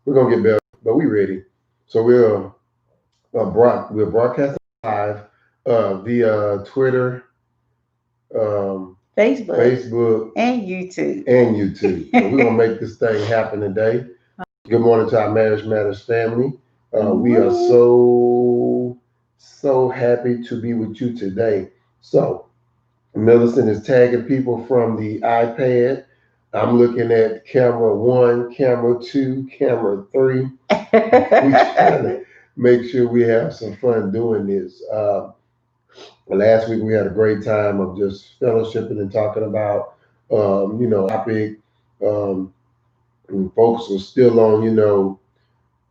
We're gonna get better, but we ready. So we're broadcasting live via Twitter, Facebook, and YouTube. and YouTube. So we're gonna make this thing happen today. Good morning to our Marriage Matters family. We are so happy to be with you today. So Millicent is tagging people from the iPad. I'm looking at camera one, camera two, camera three. We trying to make sure we have some fun doing this. Last week we had a great time of just fellowshipping and talking about, topic. Um, and folks are still on,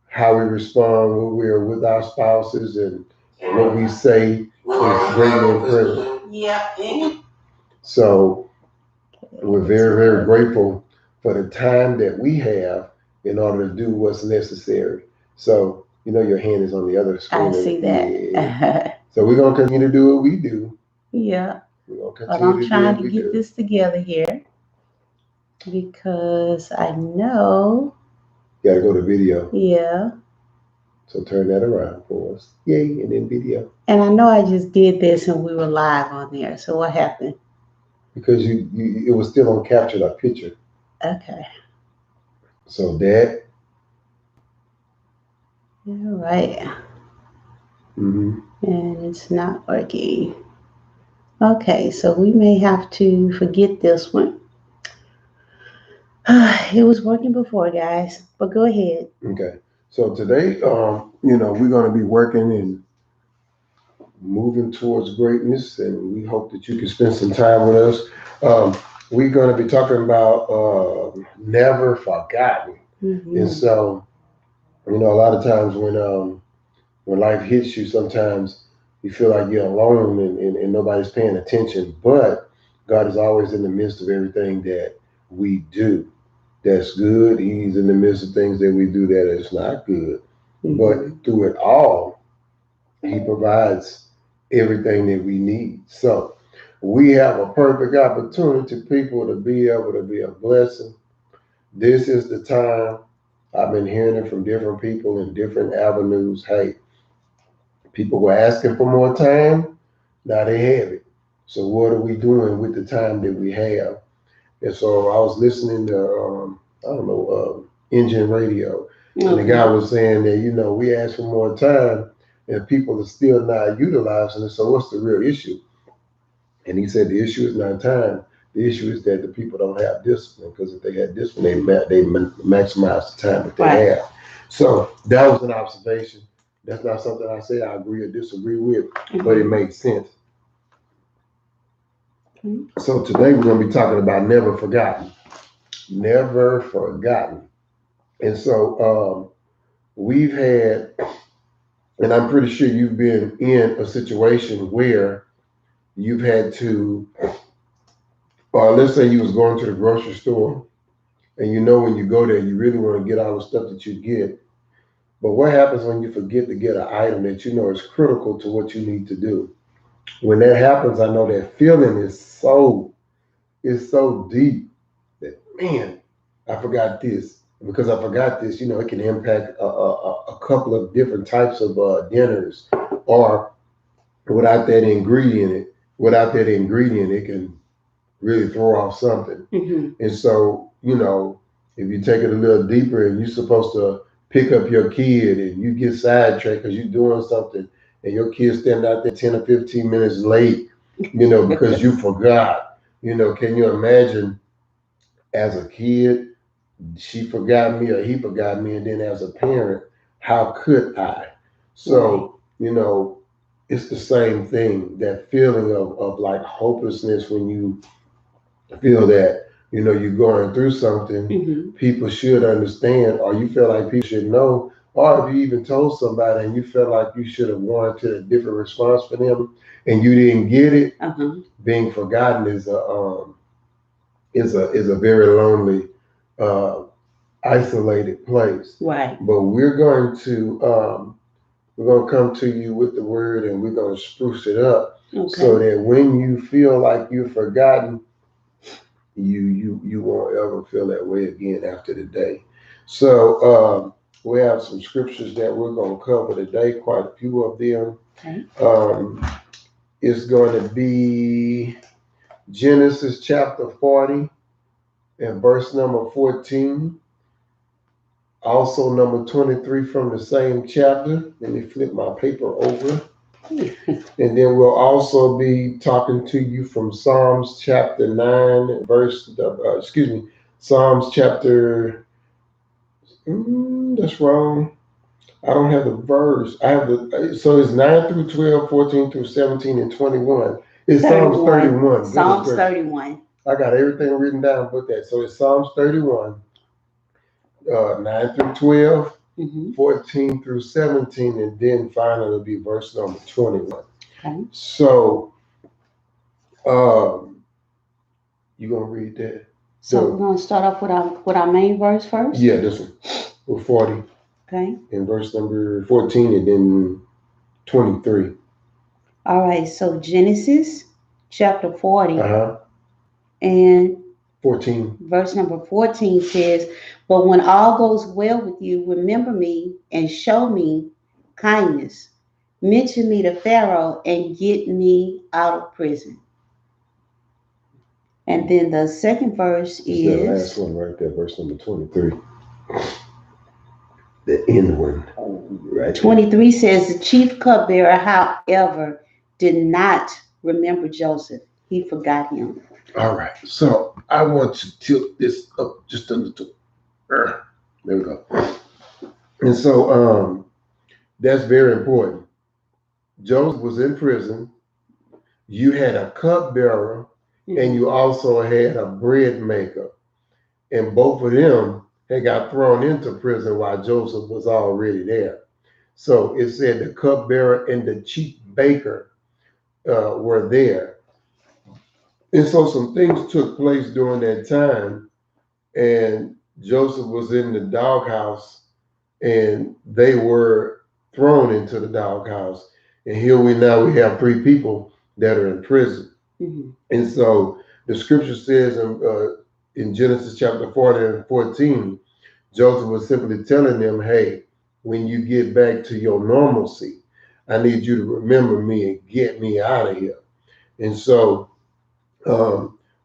how we respond when we're with our spouses and what we say is greatly important. Yeah. So we're very, very grateful for the time that we have in order to do what's necessary. So, your hand is on the other screen. I see that. Yeah. So we're going to continue to do what we do. Yeah. We're going to But continue I'm to do trying what to we get do. this together here because I know. You got to go to video. Yeah. So turn that around for us. Yay, and then video. And I know I just did this and we were live on there. So what happened? Because it was still on capture that picture. Okay. So that. All right. Mm-hmm. And it's not working. Okay, so we may have to forget this one. It was working before, guys, but go ahead. Okay. So today, we're going to be working and moving towards greatness, and we hope that you can spend some time with us. We're going to be talking about never forgotten. And so, a lot of times when life hits you, sometimes you feel like you're alone and nobody's paying attention. But God is always in the midst of everything that we do. That's good. He's in the midst of things that we do that is not good. But through it all, He provides everything that we need. So we have a perfect opportunity, people, to be able to be a blessing. This is the time. I've been hearing it from different people in different avenues. Hey, people were asking for more time. Now they have it. So what are we doing with the time that we have? And so I was listening to, Engine Radio. And the guy was saying that, we ask for more time and people are still not utilizing it. So what's the real issue? And he said the issue is not time. The issue is that the people don't have discipline, because if they had discipline, they maximize the time that they have. So that was an observation. That's not something I say I agree or disagree with, but it makes sense. So today we're going to be talking about never forgotten. Never forgotten. And so we've had, and I'm pretty sure you've been in a situation where you've had to, let's say you was going to the grocery store, and when you go there, you really want to get all the stuff that you get. But what happens when you forget to get an item that you know is critical to what you need to do? When that happens, I know that feeling is so deep that, man, I forgot this. Because I forgot this, it can impact a couple of different types of dinners, or without that ingredient, it can really throw off something. And so, if you take it a little deeper and you're supposed to pick up your kid and you get sidetracked because you're doing something and your kid standing out there 10 or 15 minutes late, because you forgot, can you imagine as a kid, she forgot me or he forgot me, and then as a parent, how could I? So, it's the same thing, that feeling of like hopelessness when you feel that, you're going through something, people should understand, or you feel like people should know, or if you even told somebody and you felt like you should have warranted a different response for them and you didn't get it, being forgotten is a very lonely, isolated place. Right. But we're going to come to you with the word, and we're going to spruce it up, so that when you feel like you're forgotten, you won't ever feel that way again after the day. So We have some scriptures that we're going to cover today, quite a few of them. Okay. It's going to be Genesis chapter 40 and verse number 14. Also, number 23 from the same chapter. Let me flip my paper over. And then we'll also be talking to you from Psalms chapter 9, Psalms chapter, that's wrong. I don't have the verse. I have so it's 9 through 12, 14 through 17, and 21. It's 31. Psalms 31. Psalms 31. I got everything written down but that. So it's Psalms 31, 9 through 12, 14 through 17, and then finally it'll be verse number 21. Okay. So you gonna read that? So we're gonna start off with our main verse first? Yeah, this one. With 40. Okay. And verse number 14 and then 23. All right, so Genesis chapter 40 Uh-huh. and 14. Verse number 14 says, "But when all goes well with you, remember me and show me kindness. Mention me to Pharaoh and get me out of prison." And then the second verse It's that is last one right there, verse number 23. The end one. Right. 23 says, "The chief cupbearer, however, did not remember Joseph. He forgot him." All right. So I want to tilt this up just a little. There we go. And so that's very important. Joseph was in prison. You had a cupbearer, and you also had a bread maker. And both of them had got thrown into prison while Joseph was already there. So it said the cupbearer and the chief baker were there. And so some things took place during that time, and Joseph was in the doghouse, and they were thrown into the doghouse. And here we have three people that are in prison. And so the scripture says in Genesis chapter 40 and 14, Joseph was simply telling them, hey, when you get back to your normalcy, I need you to remember me and get me out of here. And so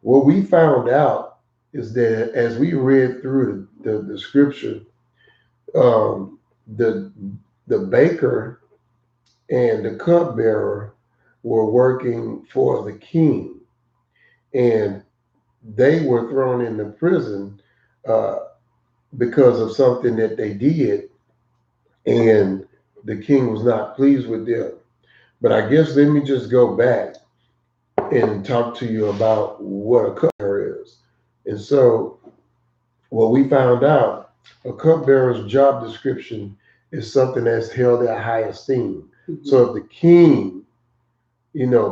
what we found out is that as we read through the scripture, the baker and the cupbearer were working for the king, and they were thrown into prison because of something that they did, and the king was not pleased with them. But I guess let me just go back and talk to you about what a cupbearer is. And so what we found out, a cupbearer's job description is something that's held at high esteem. So if the king,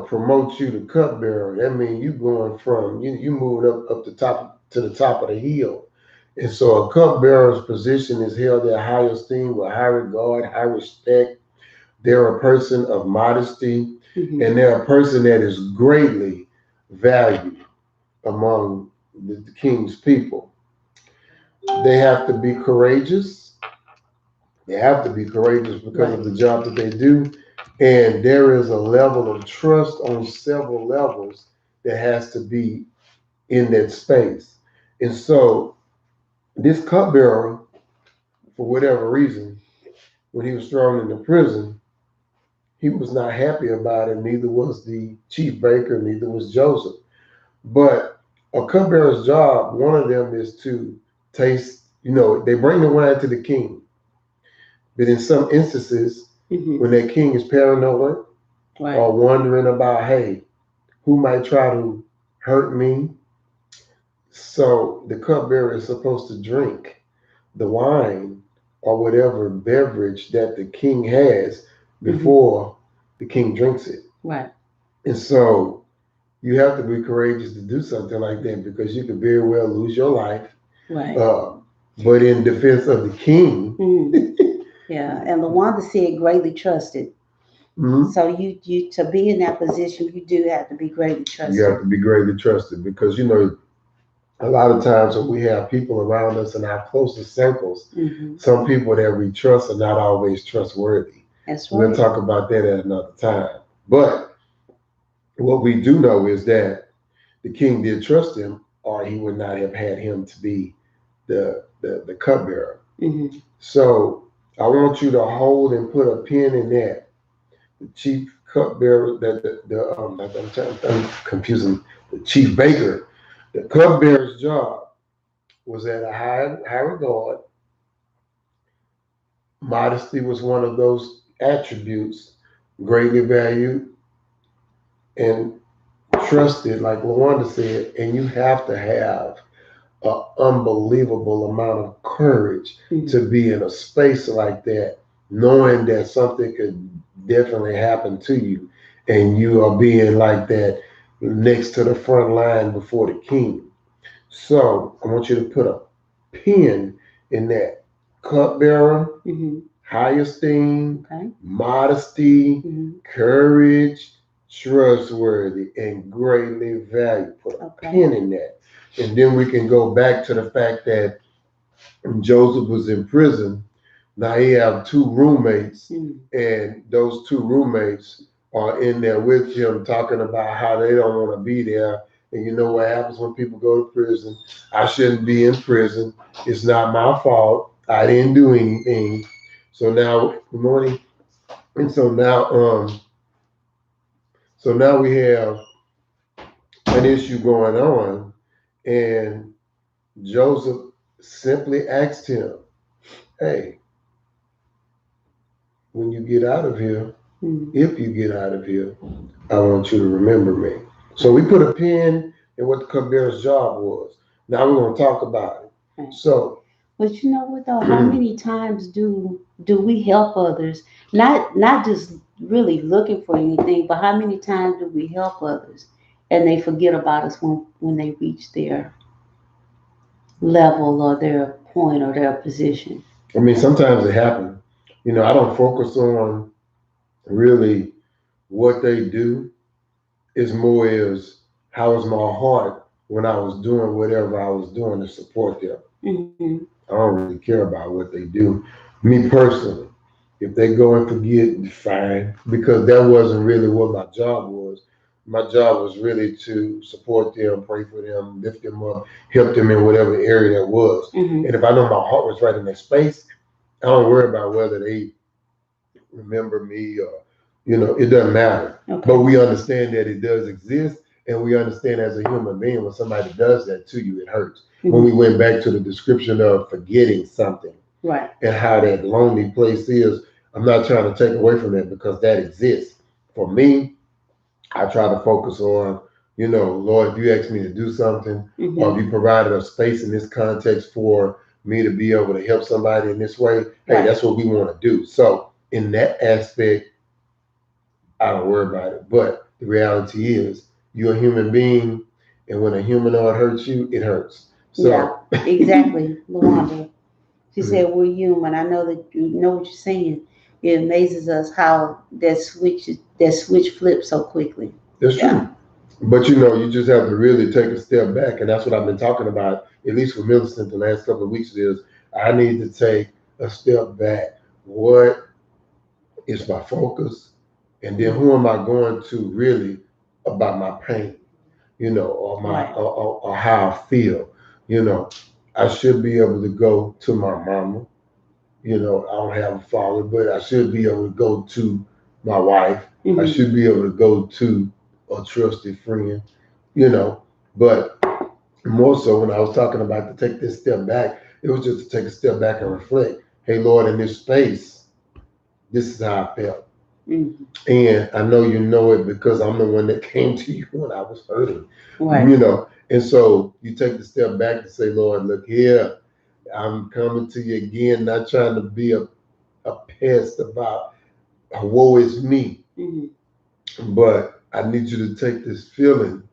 promotes you to cupbearer, that means you going from you moving up the top to the top of the hill. And so a cupbearer's position is held at high esteem with high regard, high respect. They're a person of modesty, and they're a person that is greatly valued among the king's people. They have to be courageous. They have to be courageous because of the job that they do. And there is a level of trust on several levels that has to be in that space. And so this cupbearer, for whatever reason, when he was thrown into prison, he was not happy about it. Neither was the chief baker, neither was Joseph. But a cupbearer's job, one of them is to taste, they bring the wine to the king. But in some instances, when that king is paranoid or wondering about, hey, who might try to hurt me? So the cupbearer is supposed to drink the wine or whatever beverage that the king has before the king drinks it. Right. And so you have to be courageous to do something like that because you could very well lose your life. Right. But in defense of the king. Yeah, and the one that said greatly trusted. So you to be in that position, you do have to be greatly trusted. You have to be greatly trusted because A lot of times when we have people around us in our closest circles, Hmm. some people that we trust are not always trustworthy. That's We'll right. talk about that at another time. But what we do know is that the king did trust him, or he would not have had him to be the cupbearer. Hmm. So I want you to hold and put a pin in that. The chief cupbearer, I'm confusing the chief baker. The cupbearer's job was at a high regard. Modesty was one of those attributes greatly valued and trusted, like Lawanda said, and you have to have an unbelievable amount of courage Hmm. to be in a space like that, knowing that something could definitely happen to you, and you are being like that next to the front line before the king. So I want you to put a pin in that cupbearer, Hmm. high esteem, Okay. modesty, Hmm. courage, trustworthy, and greatly valued. Put a Okay. pin in that. And then we can go back to the fact that when Joseph was in prison, now he have two roommates, Mm. and those two roommates are in there with him talking about how they don't want to be there. And you know what happens when people go to prison? I shouldn't be in prison. It's not my fault. I didn't do anything. So now, good morning. And so now we have an issue going on, and Joseph simply asked him, "Hey, when you get out of here, Mm. if you get out of here, I want you to remember me." So we put a pin in what the cupbearer's job was. Now we're going to talk about it. Right. So, But you know what though? How many times do we help others? Not just really looking for anything, but how many times do we help others and they forget about us when they reach their level or their point or their position? I mean, sometimes it happens. You know, I don't focus on really what they do. It's more is how is my heart when I was doing whatever I was doing to support them. Hmm. I don't really care about what they do. Me personally, if they go and forget, fine, because that wasn't really what my job was. My job was really to support them, pray for them, lift them up, help them in whatever area that was. Hmm. And if I know my heart was right in that space, I don't worry about whether they remember me or, it doesn't matter. But Okay. we understand that it does exist, and we understand as a human being when somebody does that to you, it hurts. When we Hmm. went back to the description of forgetting something Right. and how that lonely place is, I'm not trying to take away from that because that exists. For me, I try to focus on, Lord, if you ask me to do something, or Hmm. if you provided a space in this context for me to be able to help somebody in this way, hey, Right. that's what we want to do. So in that aspect, I don't worry about it. But the reality is, you're a human being, and when a humanoid hurts you, it hurts. Yeah. So, Exactly, Luanda. She mhm, said, "We're human." I know that you know what you're saying. It amazes us how that switch flips so quickly. that's Yeah. true. But you just have to really take a step back, and that's what I've been talking about, at least with Millicent the last couple of weeks. Is I need to take a step back. What is my focus, and then who Hmm. am I going to really about my pain, or my Right. or how I feel. You know, I should be able to go to my mama. I don't have a father, but I should be able to go to my wife. I Hmm. should be able to go to a trusted friend, you know. But more so when I was talking about to take this step back, it was just to take a step back and reflect. Hey, Lord, in this space, this is how I felt. Hmm. And I know you know it because I'm the one that came to you when I was hurting, Right. And so you take the step back and say, Lord, look here, I'm coming to you again, not trying to be a pest about woe is me, Hmm. but I need you to take this feeling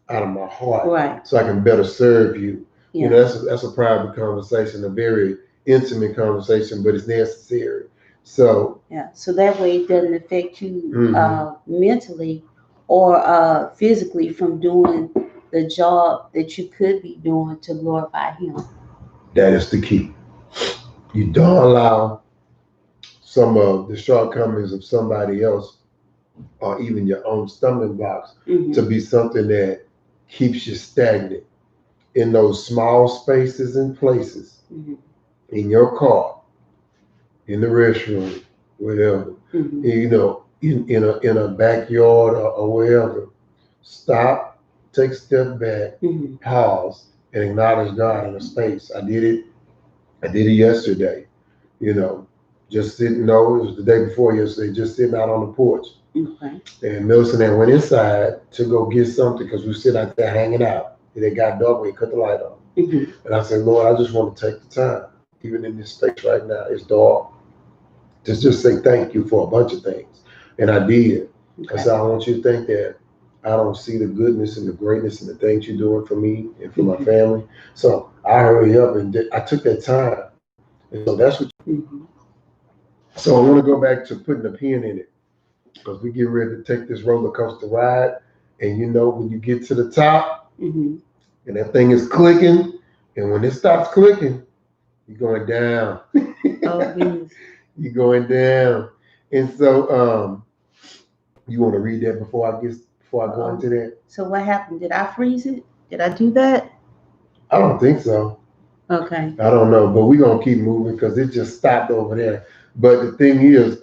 out of my heart Right. so I can better serve you. Yeah. That's a private conversation, a very intimate conversation, but it's necessary. So, Yeah. So that way it doesn't affect you mhm, mentally or physically from doing. the job that you could be doing to glorify Him. That is the key. You don't allow some of the shortcomings of somebody else or even your own stumbling blocks to Mm-hmm. be something that keeps you stagnant in those small spaces and places, Mm-hmm. in your car, in the restroom, whatever, Mm-hmm. in a backyard or wherever. Stop, take a step back, Mm-hmm. pause, and acknowledge God in a space. I did it. I did it yesterday. You know, just sitting. No, it was the day before yesterday. Just sitting out on the porch. Okay. And Millicent and went inside to go get something because we sit out there hanging out. And it got dark when he cut the light on. Mm-hmm. And I said, Lord, I just want to take the time, even in this space right now. It's dark. Just say thank you for a bunch of things. And I did. I Okay. said, I want you to think that I don't see the goodness and the greatness and the things you're doing for me and for my Mm-hmm. family. So I hurry up and I took that time. And so that's what. Mm-hmm. So I want to go back to putting a pin in it because we get ready to take this roller coaster ride. And when you get to the top Mm-hmm. and that thing is clicking, and when it stops clicking, you're going down. Oh goodness. You're going down. And so you want to read that before I go Uh-oh. into that? So what happened? Did I freeze it? Did I do that? I don't think so. Okay. I don't know, but we're gonna keep moving because it just stopped over there. But the thing is,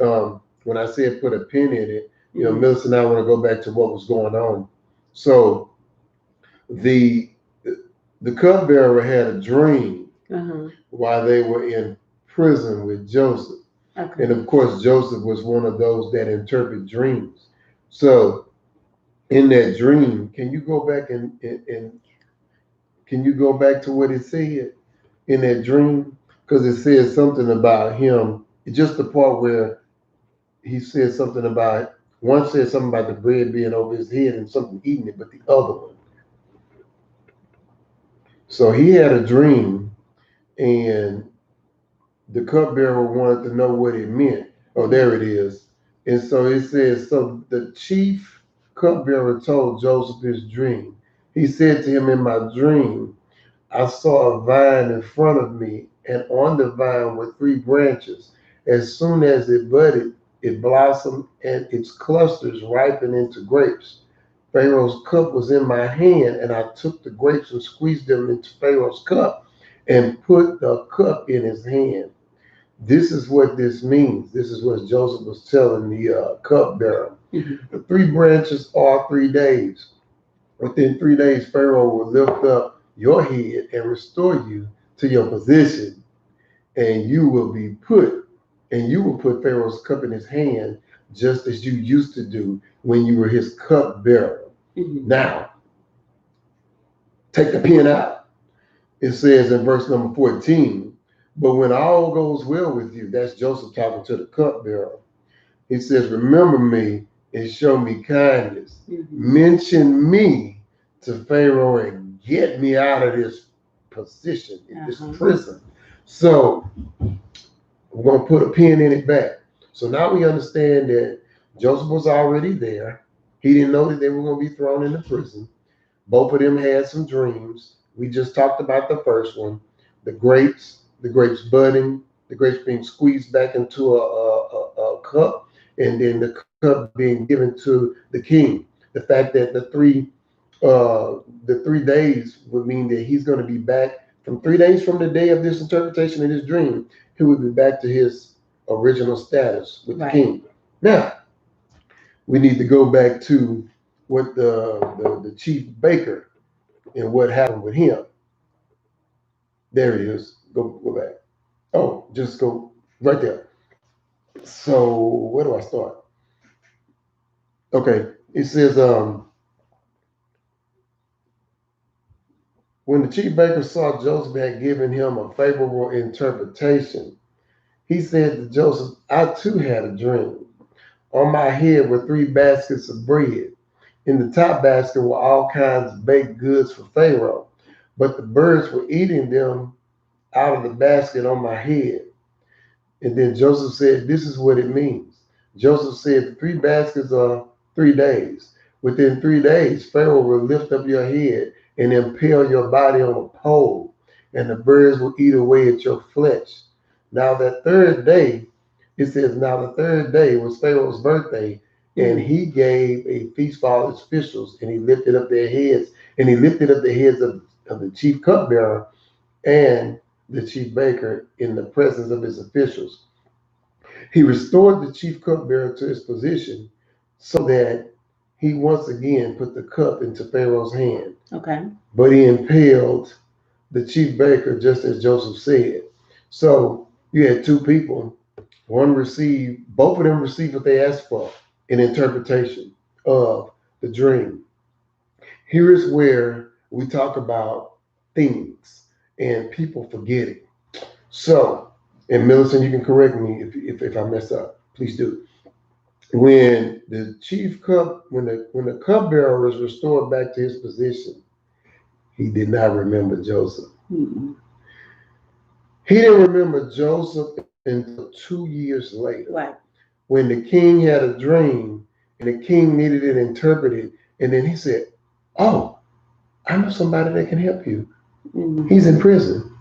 when I said put a pin in it, Mm-hmm. Millicent and I want to go back to what was going on. So the the cupbearer had a dream Uh-huh. while they were in prison with Joseph. And Okay. of course, Joseph was one of those that interpret dreams. So in that dream, can you go back and can you go back to what it said in that dream? Because it says something about him, just the part where he said something about, one said something about the bread being over his head and something eating it, but the other one. So he had a dream, and the cupbearer wanted to know what it meant. Oh, Mm-hmm. there it is. And so it says, so the chief cupbearer told Joseph his dream. He said to him, in my dream, I saw a vine in front of me, and on the vine were three branches. As soon as it budded, it blossomed, and its clusters ripened into grapes. Pharaoh's cup was in my hand, and I took the grapes and squeezed them into Pharaoh's cup and put the cup in his hand. This is what this means. This is what Joseph was telling the cupbearer. Mm-hmm. The three branches are 3 days. Within 3 days, Pharaoh will lift up your head and restore you to your position, and you will put Pharaoh's cup in his hand, just as you used to do when you were his cupbearer. Mm-hmm. Now, take the pen out. It says in verse number 14, but when all goes well with you, that's Joseph talking to the cupbearer. He says, remember me and show me kindness. Mm-hmm. Mention me to Pharaoh and get me out of this position, in this Uh-huh. prison. So we're going to put a pin in it back. So now we understand that Joseph was already there. He didn't know that they were going to be thrown into prison. Both of them had some dreams. We just talked about the first one, the grapes budding, the grapes being squeezed back into a cup, and then the cup being given to the king. The fact that the 3 days would mean that he's going to be back from 3 days from the day of this interpretation of this dream. He would be back to his original status with the Right. king. Now we need to go back to what the chief baker and what happened with him. There he is. Go back. Oh, just go right there. So where do I start? Okay, it says when the chief baker saw Joseph had given him a favorable interpretation, he said to Joseph, I too had a dream. On my head were three baskets of bread. In the top basket were all kinds of baked goods for Pharaoh, but the birds were eating them out of the basket on my head. And then Joseph said, this is what it means. Joseph said, the three baskets are 3 days. within 3 days, Pharaoh will lift up your head and impale your body on a pole, and the birds will eat away at your flesh. Now that third day, it says, now the third day was Pharaoh's birthday, and Mm. he gave a feast for all his officials, and he lifted up their heads, and he lifted up the heads of the chief cupbearer and the chief baker in the presence of his officials. He restored the chief cupbearer to his position so that he once again put the cup into Pharaoh's hand. Okay. But he impaled the chief baker just as Joseph said. So you had two people. Both of them received what they asked for, an interpretation of the dream. Here is where we talk about things and people forgetting. So, and Millicent, you can correct me if I mess up. Please do. When the cupbearer was restored back to his position, he did not remember Joseph. Mm-mm. He didn't remember Joseph until 2 years later, Right. when the king had a dream and the king needed it interpreted, and then he said, "Oh, I know somebody that can help you. Mm-hmm. He's in prison.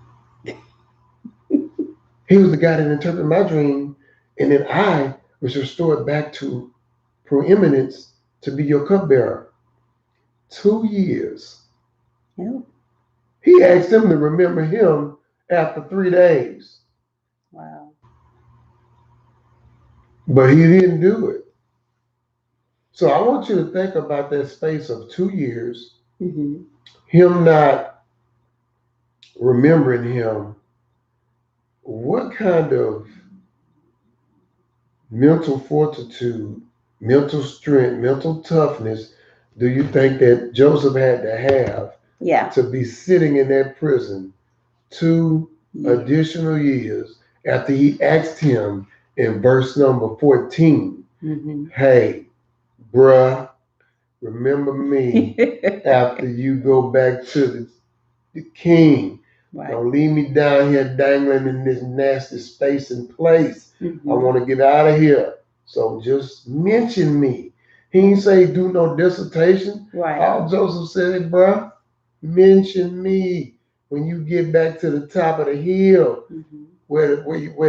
He was the guy that interpreted my dream, and then I was restored back to preeminence to be your cupbearer." 2 years. Yeah. He asked him to remember him after 3 days, Wow. but he didn't do it. So I want you to think about that space of 2 years, Mm-hmm. him not remembering him. What kind of mental fortitude, mental strength, mental toughness do you think that Joseph had to have Yeah. to be sitting in that prison two Yeah. additional years after he asked him in verse number 14, Mm-hmm. "Hey, bruh, remember me after you go back to the king. Right. Don't leave me down here dangling in this nasty space and place. I Mm-hmm. want to get out of here. So just mention me." He didn't say do no dissertation. Right. All Joseph said, bruh, mention me when you get back to the top of the hill, Mm-hmm. where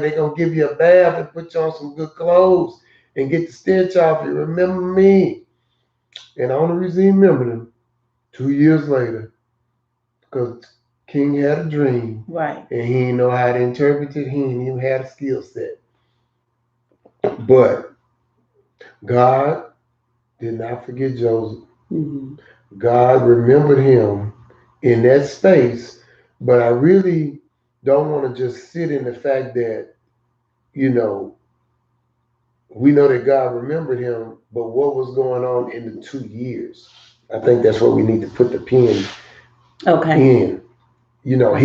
they're going to give you a bath and put you on some good clothes and get the stench off you. Remember me. And the only reason he remembered him 2 years later, because King had a dream Right. and he didn't know how to interpret it. He didn't even have a skill set. But God did not forget Joseph. Mm-hmm. God remembered him in that space. But I really don't want to just sit in the fact that, you know, we know that God remembered him, but what was going on in the 2 years? I think that's what we need to put the pin Okay. in. You know,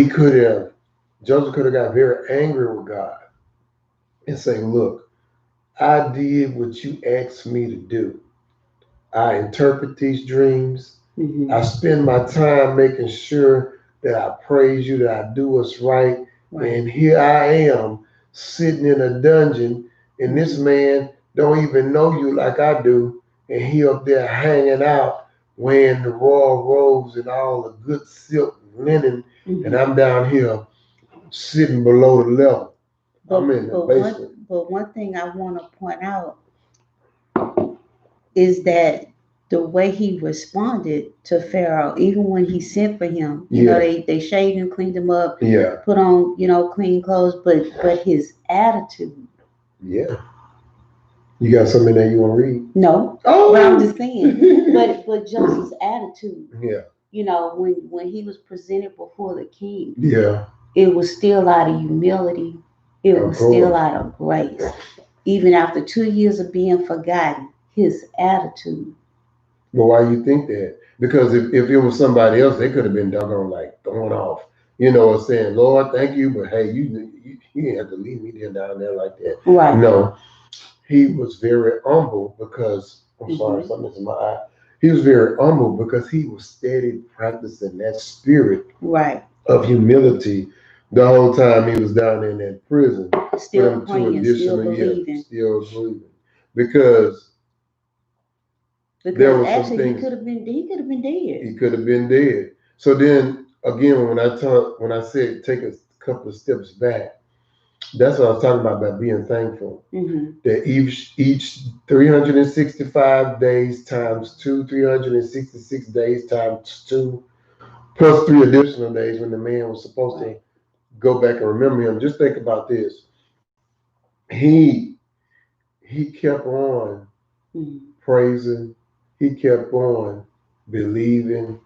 Joseph could have got very angry with God and say, "Look, I did what you asked me to do. I interpret these dreams. Mm-hmm. I spend my time making sure that I praise you, that I do what's right. Right. And here I am sitting in a dungeon, and this Mm-hmm. man don't even know you like I do, and he up there hanging out, wearing the royal robes and all the good silk linen, and Mm-hmm. I'm down here sitting below the level. I'm in the basement." But one thing I want to point out is that the way he responded to Pharaoh, even when he sent for him, Yeah, they shaved him, cleaned him up, yeah, put on, clean clothes, but his attitude. yeah. You got something that you want to read? No, but I'm just saying. Oh, But Joseph's attitude, yeah, when he was presented before the king, yeah, it was still out of humility. It of was still course. out of grace. Even after 2 years of being forgotten, his attitude. But why you think that? Because if it was somebody else, they could have been doggone like going off, saying, "Lord, thank you, but hey, you didn't have to leave me there down there like that." Right. No, he was very humble because I'm sorry, Mm-hmm. something's in my eye. He was very humble because he was steady practicing that spirit Right. of humility the whole time he was down in that prison for Still them two praying, still additional years, believing. still breathing. Because There Because were some actually things he could have been dead. he could have been dead. So then again, when I said take a couple of steps back, that's what I was talking about being thankful. Mm-hmm. That each 365 days times two, 366 days times two, plus 3 additional days when the man was supposed to Right. go back and remember him. Just think about this. He he kept on Mm-hmm. praising, he kept on believing,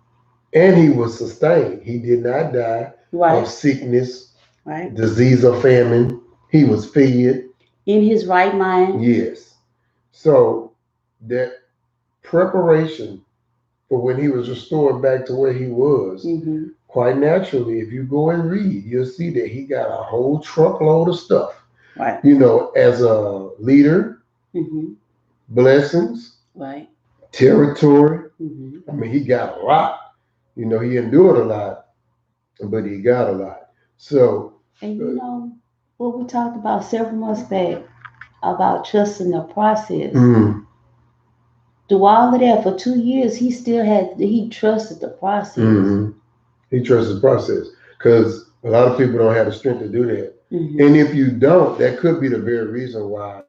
and he was sustained. He did not die of Right. sickness, Right. disease, or famine. He was fed. In his right mind. Yes. So that preparation for when he was restored back to where he was, Mm-hmm. quite naturally, if you go and read, you'll see that he got a whole truckload of stuff. Right. As a leader, Mm-hmm. blessings, Right. territory. Mm-hmm. I mean, he got a lot. He endured a lot, but he got a lot. So, And uh, what we talked about several months back about trusting the process. mm, Through all of that, for 2 years, he trusted the process. hmm he trusts the process because a lot of people don't have the strength to do that. Mm-hmm. And if you don't, that could be the very reason why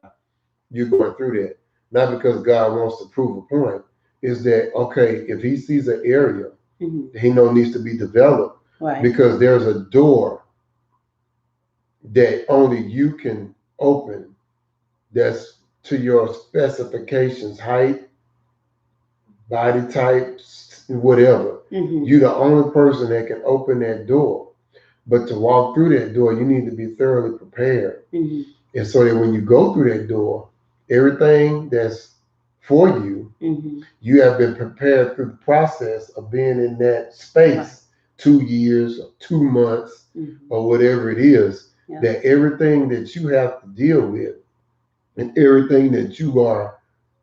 you're going through that. Not because God wants to prove a point. Is that okay? If He sees an area Mm-hmm. that He knows needs to be developed, Right. because there's a door that only you can open that's to your specifications, height, body types, whatever. Mm-hmm. You're the only person that can open that door. But to walk through that door, you need to be thoroughly prepared. Mm-hmm. And so that when you go through that door, everything that's for you, Mm-hmm. you have been prepared through the process of being in that Right. space 2 years or 2 months Mm-hmm. or whatever it is, Yeah. that everything that you have to deal with and everything that you are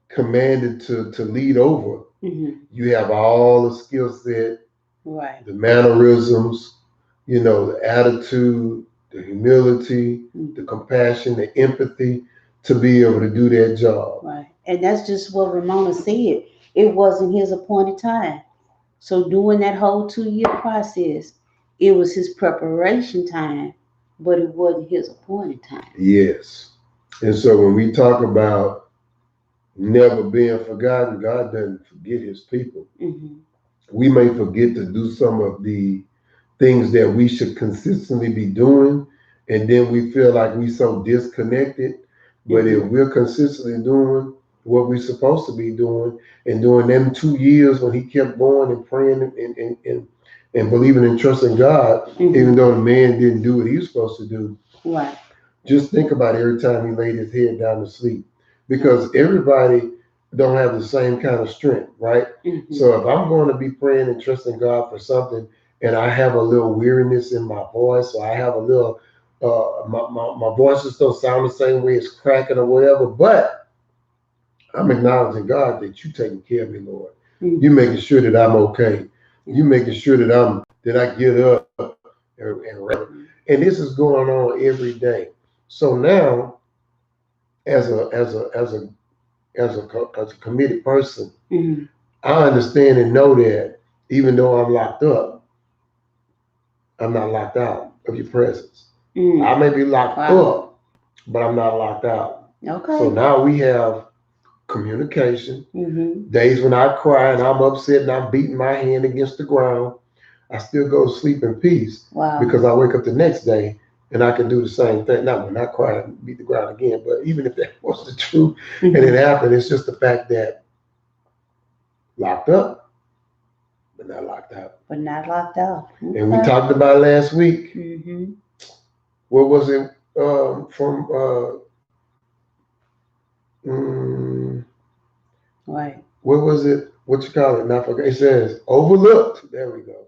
commanded to lead over, Mm-hmm. you have all the skill set, Right. the mannerisms, the attitude, the humility, the Mm-hmm. compassion, the empathy to be able to do that job. Right. And that's just what Ramona said. It wasn't his appointed time. So during that whole 2 year process, it was his preparation time, but it wasn't his appointed time. Yes. And so when we talk about never being forgotten, God doesn't forget his people. Mm-hmm. We may forget to do some of the things that we should consistently be doing, and then we feel like we so disconnected. But if Mm-hmm. we're consistently doing what we're supposed to be doing, and during them 2 years when he kept going and praying and believing and trusting God, even Mm-hmm. though the man didn't do what he was supposed to do, Right. just think about every time he laid his head down to sleep, Right. because everybody don't have the same kind of strength, right? Mm-hmm. So if I'm going to be praying and trusting God for something, and I have a little weariness in my voice, or I have a little, my voice just don't sound the same way, it's cracking or whatever, but I'm acknowledging God that you taking care of me, Lord. You Mm-hmm. making sure that I'm okay. Yeah. You making sure that I get up and this is going on every day. So now, as a as a as a as a committed person, Mm-hmm. I understand and know that even though I'm locked up, I'm not locked out of your presence. I Mm-hmm. may be locked Wow. up, but I'm not locked out. So Okay. now we have communication. Mm-hmm. Days when I cry and I'm upset and I'm beating my hand against the ground, I still go to sleep in peace Wow. because I wake up the next day and I can do the same thing. Not when I cry and beat the ground again, but even if that was the truth and it Mm-hmm. happened, it's just the fact that locked up, but not locked out. But not locked out. And we Okay. talked about last week. Mm-hmm. What was it from? Mm, Right. what was it? What you call it? Not forget. It says overlooked. There we go.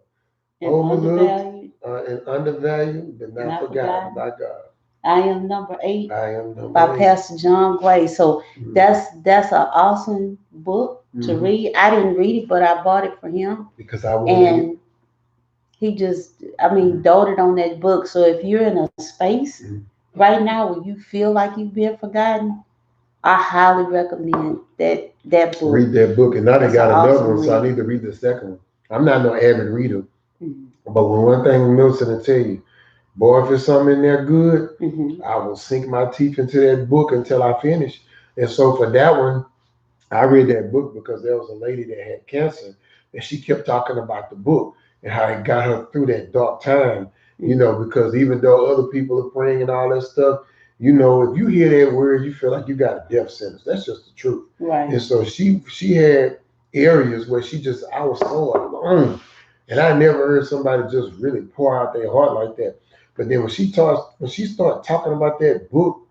And Overlooked undervalued, and undervalued, but not not forgotten forgotten. by God. I am number 8 I am number by 8. Pastor John Gray. So Mm-hmm. that's an awesome book to Mm-hmm. read. I didn't read it, but I bought it for him. Because I wanted it. And he just, I mean, doted on that book. So if you're in a space Mm-hmm. right now where you feel like you've been forgotten, I highly recommend that book. Read that book, and now they That's an got another awesome one, so I read. need to read the second one. I'm not no avid reader, Mm-hmm. but when one thing Milton will tell you, boy, if there's something in there good, Mm-hmm. I will sink my teeth into that book until I finish. And so for that one, I read that book because there was a lady that had cancer, and she kept talking about the book and how it got her through that dark time. Because even though other people are praying and all that stuff, if you hear that word, you feel like you got a death sentence. That's just the truth. Right. And so she had areas where I was so alone, and I never heard somebody just really pour out their heart like that. But then when she started talking about that book,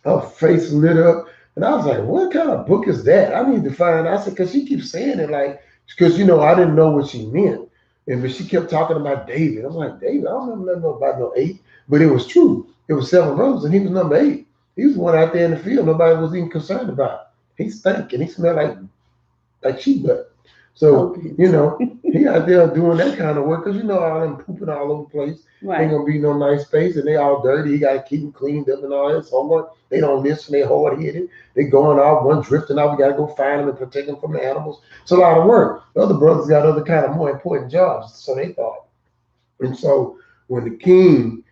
her face lit up. And I was like, what kind of book is that? I need to find out. I said, because she keeps saying it like, because, I didn't know what she meant. But she kept talking about David. I'm like, David, I don't remember nothing about no eight. But it was true. It was seven brothers, and he was number eight. He was the one out there in the field nobody was even concerned about. He stank, and he smelled like sheep butt. Oh So, goodness. he out there doing that kind of work because all them pooping all over the place. Ain't Right. gonna be no nice space, and they all dirty. You gotta keep them cleaned up and all that. So they don't listen. They hard headed. They going off, one drifting off. We gotta go find them and protect them from the animals. It's a lot of work. The other brothers got other kind of more important jobs, so they thought. And so when the king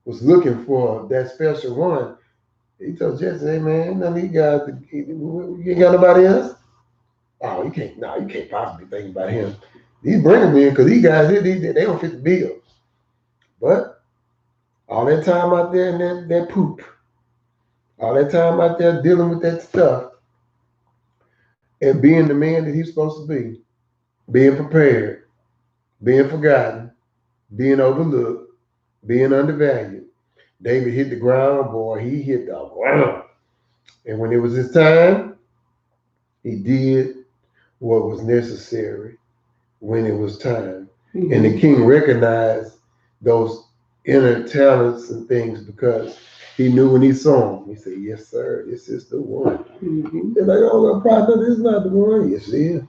was looking for that special one, he told Jesse, "Hey man, none of you guys, you ain't got nobody else." Oh, you can't. No, you can't possibly think about him. He's bringing me in because these guys, they don't fit the bill. But all that time out there in that poop, all that time out there dealing with that stuff, and being the man that he's supposed to be, being prepared, being forgotten, being overlooked, being undervalued. David hit the ground, boy. He hit the ground. And when it was his time, he did what was necessary when it was time. And the Mm-hmm. king recognized those inner talents and things because he knew when he saw him. He said, "Yes, sir, this is the one." Mm-hmm. They're like, "Oh, well, prophet, this is not the one." Yes, it is.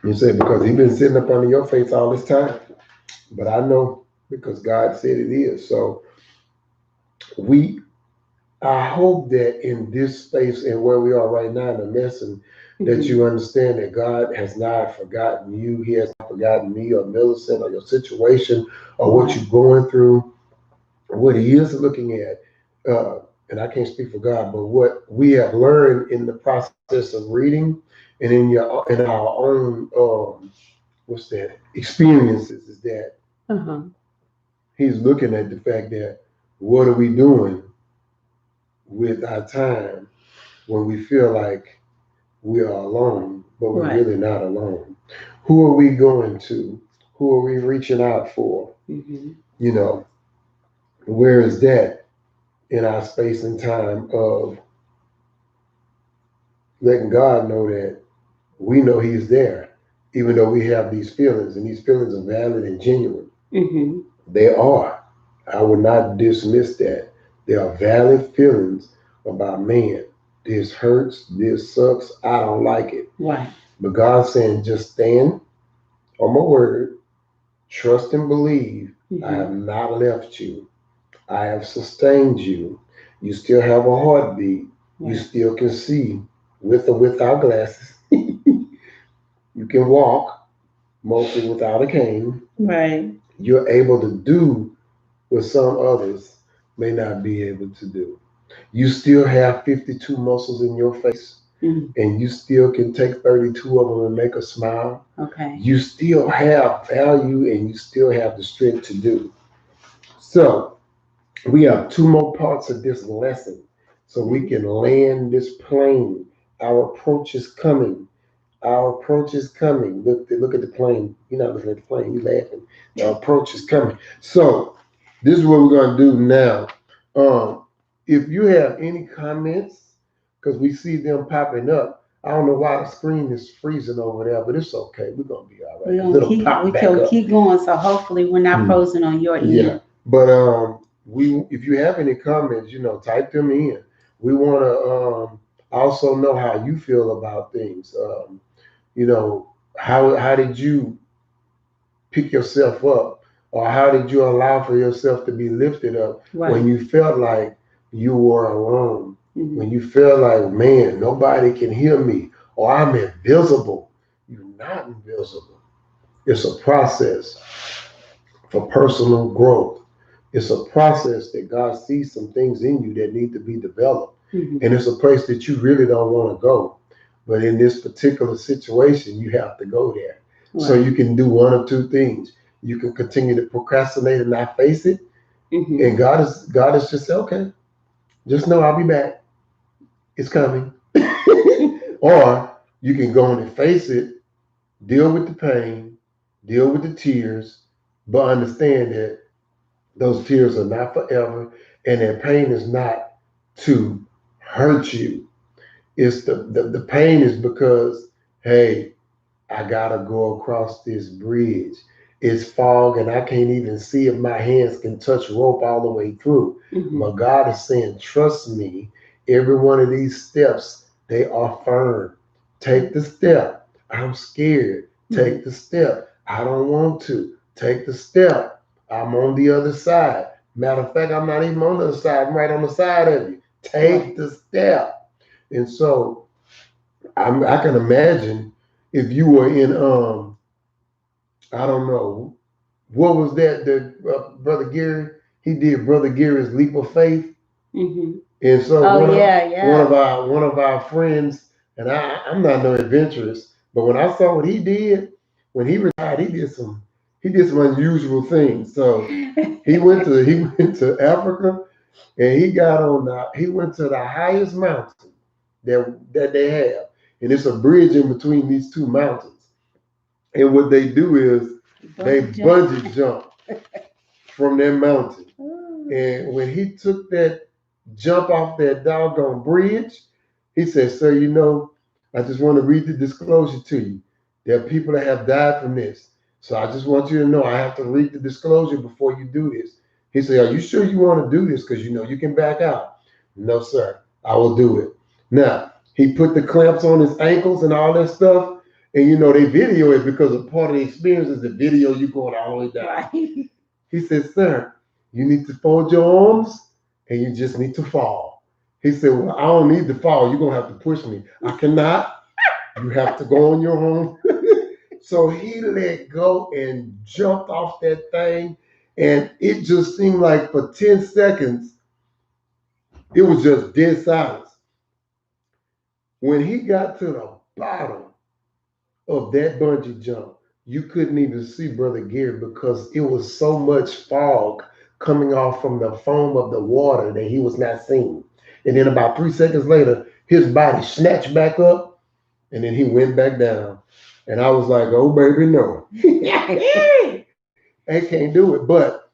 You say, because he's been sitting up under your face all this time. But I know because God said it is. So we I hope that in this space and where we are right now in the lesson, that Mm-hmm. you understand that God has not forgotten you. He has not forgotten me or Millicent or your situation or what Right. you're going through. What He is looking at, and I can't speak for God, but what we have learned in the process of reading and in our own what's that experiences is that Uh-huh. He's looking at the fact that what are we doing with our time when we feel like we are alone, but we're Right. really not alone. Who are we going to? Who are we reaching out for? Mm-hmm. You know, where is that in our space and time of letting God know that we know He's there, even though we have these feelings, and these feelings are valid and genuine. Mm-hmm. They are. I would not dismiss that. There are valid feelings about man. This hurts, this sucks, I don't like it. Right. But God's saying, just stand on my word, trust and believe. I Mm-hmm. have not left you. I have sustained you. You still have a heartbeat. You Right. still can see with or without glasses. You can walk, mostly without a cane. Right. You're able to do what some others may not be able to do. You still have 52 muscles in your face, Mm. and you still can take 32 of them and make a smile. Okay. You still have value and you still have the strength to do. So, we have two more parts of this lesson so we Mm-hmm. can land this plane. Our approach is coming. Our approach is coming. Look at the plane. You're not looking at the plane, you're laughing. Our approach is coming. So, this is what we're going to do now. Um, if you have any comments, because we see them popping up, I don't know why the screen is freezing over there, but it's okay. We're going to be all right We're because gonna it'll keep we pop back can up. keep going, so hopefully we're not Hmm. frozen on your Yeah, end. but we if you have any comments, type them in. We want to also know how you feel about things. How did you pick yourself up, or how did you allow for yourself to be lifted up when Right. you felt like you were alone, Mm-hmm. when you feel like, man, nobody can hear me, or I'm invisible, you're not invisible. It's a process for personal growth. It's a process that God sees some things in you that need to be developed. Mm-hmm. And it's a place that you really don't want to go. But in this particular situation, you have to go there. So Right. you can do one of two things. You can continue to procrastinate and not face it. Mm-hmm. And God is just say, okay, just know I'll be back. It's coming. Or you can go on and face it, deal with the pain, deal with the tears, but understand that those tears are not forever, and that pain is not to hurt you. It's the pain is because, hey, I gotta go across this bridge. It's fog and I can't even see if my hands can touch rope all the way through. Mm-hmm. But God is saying, trust me, every one of these steps, they are firm. Take the step. I'm scared. Mm-hmm. Take the step. I don't want to. Take the step. I'm on the other side. Matter of fact, I'm not even on the other side. I'm right on the side of you. Take Right. the step. And so I can imagine if you were in I don't know what was that Brother Gary he did Brother Gary's leap of faith, Mm-hmm. and so Oh yeah, one yeah. of our friends, and I'm not no adventurous, but when I saw what he did when he retired, he did some unusual things. So he went to Africa, and he went to the highest mountain that they have, and it's a bridge in between these two mountains. And what they do is they Bungee jump. bungee jump from that mountain. Ooh. And when he took that jump off that doggone bridge, he said, "Sir, I just want to read the disclosure to you. There are people that have died from this. So I just want you to know I have to read the disclosure before you do this." He said, "Are you sure you want to do this? Because you can back out." "No, sir, I will do it." Now, he put the clamps on his ankles and all that stuff. And they video it because a part of the experience is the video you going all the way down. Right. He said, "Sir, you need to fold your arms and you just need to fall." He said, "Well, I don't need to fall. You're going to have to push me." "I cannot. You have to go on your own." So he let go and jumped off that thing. And it just seemed like for 10 seconds, it was just dead silence. When he got to the bottom of that bungee jump, you couldn't even see Brother Gary because it was so much fog coming off from the foam of the water that he was not seeing. And then about 3 seconds later, his body snatched back up and then he went back down. And I was like, oh, baby, no. I can't do it. But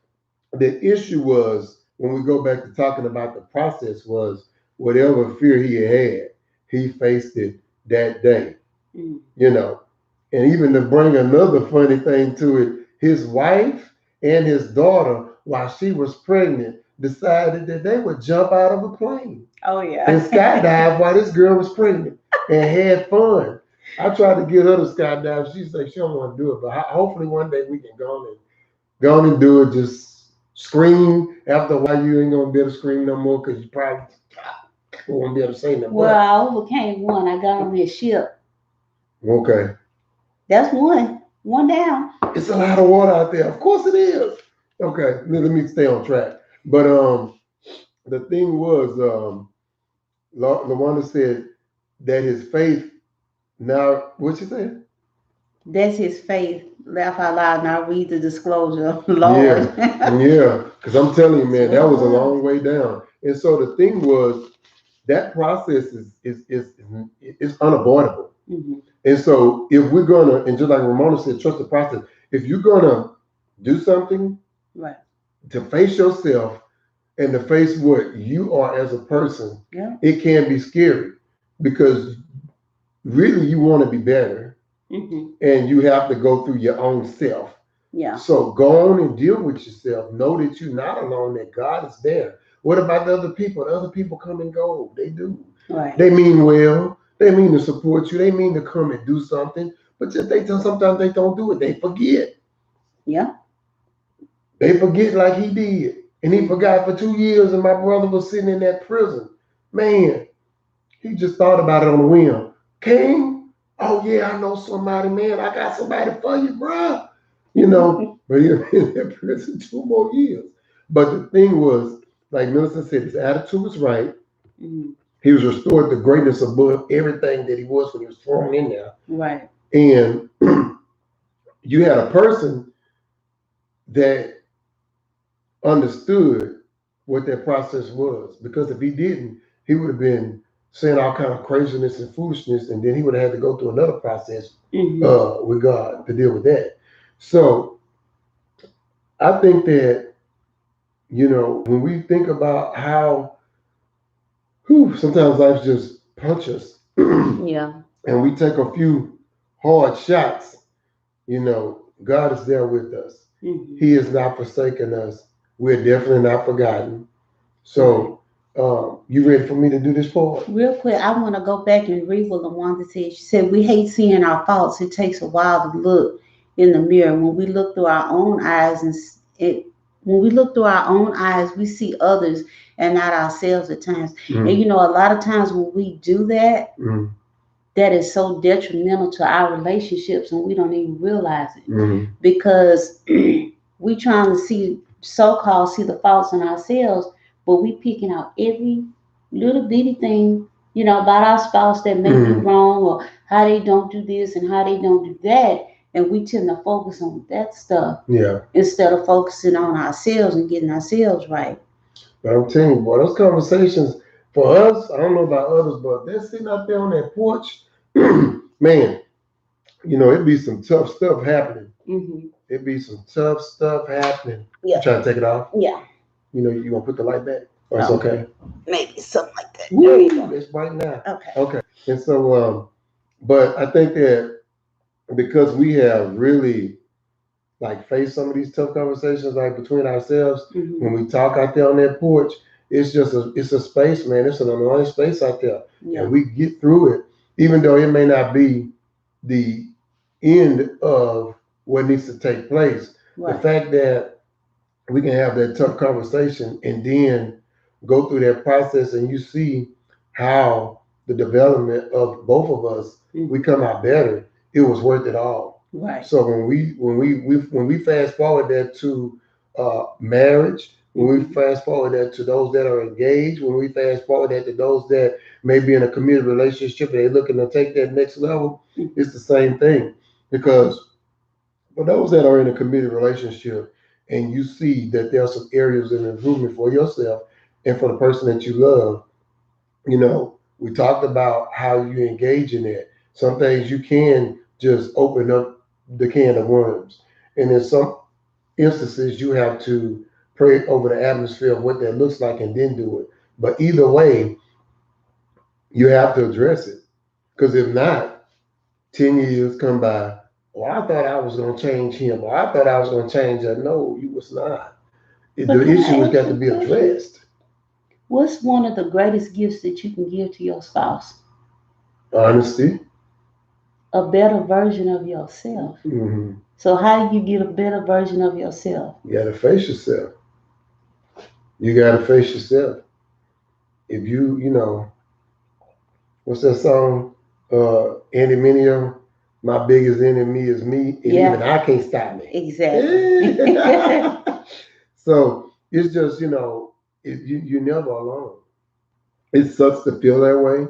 the issue was when we go back to talking about the process was whatever fear had, he faced it that day, Mm. you know. And even to bring another funny thing to it, his wife and his daughter, while she was pregnant, decided that they would jump out of a plane Oh and yeah. skydive while this girl was pregnant and had fun. I tried to get her to skydive. She said she don't want to do it, but hopefully one day we can go on and do it. Just scream. After a while, you ain't gonna be able to scream no more because you probably won't be able to say no Well, more. I overcame one. I got on his ship. Okay. That's one. One down. It's a lot of water out there. Of course it is. Okay, let me stay on track. But the thing was, Lawanda said that his faith now. What you saying? That's his faith. Laugh out loud. Now read the disclosure. Lord. Yeah, yeah. Because I'm telling you, That's man, what that it was a was. long way down. And so the thing was, that process is unavoidable. Hmm. And so if we're gonna, and just like Ramona said, trust the process. If you're gonna do something Right. to face yourself and to face what you are as a person, Yeah. it can be scary because really you want to be better Hmm. and you have to go through your own self. Yeah. So go on and deal with yourself. Know that you're not alone, that God is there. What about the other people? The other people come and go. They do. Right. They mean well. They mean to support you. They mean to come and do something. But just sometimes they don't do it. They forget. Yeah. They forget like he did. And he forgot for 2 years, and my brother was sitting in that prison. Man, he just thought about it on a whim. King, oh yeah, I know somebody, man. I got somebody for you, bruh. But he was in that prison 2 more years. But the thing was, like Millicent said, his attitude was right. Mhm. He was restored to greatness above everything that he was when he was thrown in there. Right. And you had a person that understood what that process was. Because if he didn't, he would have been saying all kind of craziness and foolishness, and then he would have had to go through another process with God to deal with that. So I think that, when we think about how sometimes life just punches Yeah. and we take a few hard shots, God is there with us. Mhm. He is not forsaken us. We're definitely not forgotten. Right. So, you ready for me to do this part? Real quick, I want to go back and read what LaWanda said. She said, "We hate seeing our faults. It takes a while to look in the mirror. When we look through our own eyes, when we look through our own eyes, we see others and not ourselves at times. And Mm, a lot of times when we do that, mm, that is so detrimental to our relationships, and we don't even realize it mm, because we trying to see the faults in ourselves, but we picking out every little bitty thing, about our spouse that may be mm. wrong or how they don't do this and how they don't do that, and we tend to focus on that stuff Yeah, instead of focusing on ourselves and getting ourselves right. but I'm telling you, boy, those conversations for us, I don't know about others, but they're sitting out there on that porch, man. It'd be some tough stuff happening. Hmm. It'd be some tough stuff happening. You Yeah, trying to take it off? yeah. You gonna put the light back? Oh, it's Oh, okay. maybe something like that. There you Woo, go. it's bright now. Okay. Okay, and so, but I think that because we have really like face some of these tough conversations like between ourselves when Hmm. we talk out there on that porch. It's a space, man. It's an annoying space out there, and Yeah. we get through it, even though it may not be the end of what needs to take place. The Right. fact that we can have that tough conversation and then go through that process, and you see how the development of both of us, we Hmm. come out better. It was worth it all. Right. So when we fast forward that to marriage, when we Hmm. fast forward that to those that are engaged, when we fast forward that to those that may be in a committed relationship and they're looking to take that next level, it's the same thing. Because for those that are in a committed relationship and you see that there are some areas of improvement for yourself and for the person that you love, we talked about how you engage in it. Some things you can just open up the can of worms. And in some instances, you have to pray over the atmosphere of what that looks like and then do it. But either way, you have to address it. Because if not, 10 years come by. Well, I thought I was going to change him, or I thought I was going to change her. No, you was not. But The can issue I has ask got you to a be question? addressed. What's one of the greatest gifts that you can give to your spouse? Honesty. A better version of yourself. Hmm. So how do you get a better version of yourself? You got to face yourself. You got to face yourself. If what's that song? Andy Mineo, my biggest enemy is me, and even Yeah, I can't stop me. exactly. So it's just, you're never alone. It sucks to feel that way.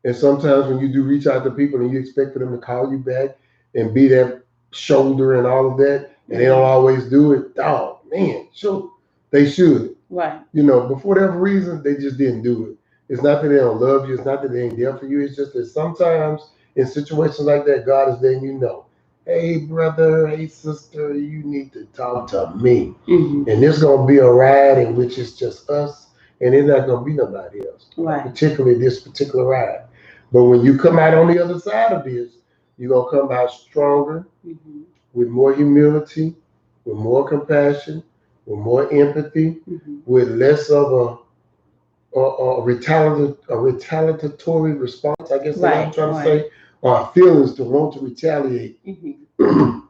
And sometimes when you do reach out to people and you expect for them to call you back and be that shoulder and all of that, and they don't Mhm. always do it, oh man, sure, they should. Right. But for whatever reason, they just didn't do it. It's not that they don't love you. It's not that they ain't there for you. It's just that sometimes in situations like that, God is letting you know, hey, brother, hey, sister, you need to talk to me. Hmm. And there's going to be a ride in which it's just us, and there's not going to be nobody else, Right. particularly this particular ride. But when you come out on the other side of this, you're going to come out stronger, Hmm. with more humility, with more compassion, with more empathy, Hmm. with less of a retaliatory response, I guess that's what I'm Right. trying to Right. say, or feelings to want to retaliate Hmm.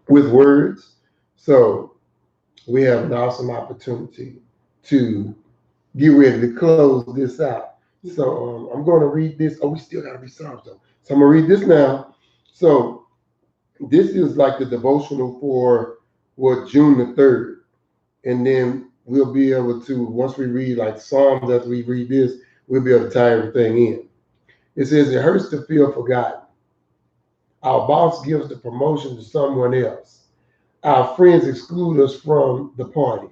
with words. So we have an awesome opportunity to get ready to close this out. So I'm going to read this. Oh, we still got to be Psalms though. So I'm going to read this now. So this is like the devotional for what, June the 3rd. And then we'll be able to, once we read like Psalms, after we read this, we'll be able to tie everything in. It says, it hurts to feel forgotten. Our boss gives the promotion to someone else. Our friends exclude us from the party.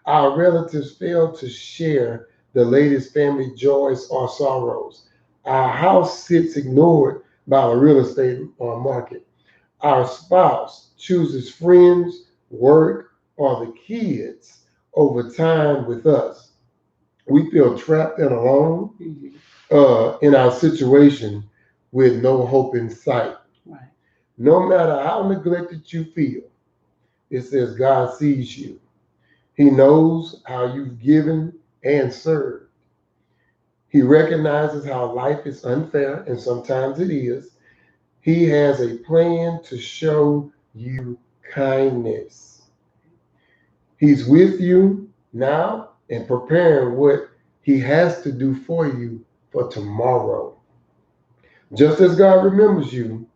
Our relatives fail to share the latest family joys or sorrows. Our house sits ignored by the real estate market. Our spouse chooses friends, work, or the kids over time with us. We feel trapped and alone in our situation with no hope in sight. Right. No matter how neglected you feel, it says God sees you. He knows how you've given and served. He recognizes how life is unfair, and sometimes it is. He has a plan to show you kindness. He's with you now and preparing what he has to do for you for tomorrow. Just as God remembers you,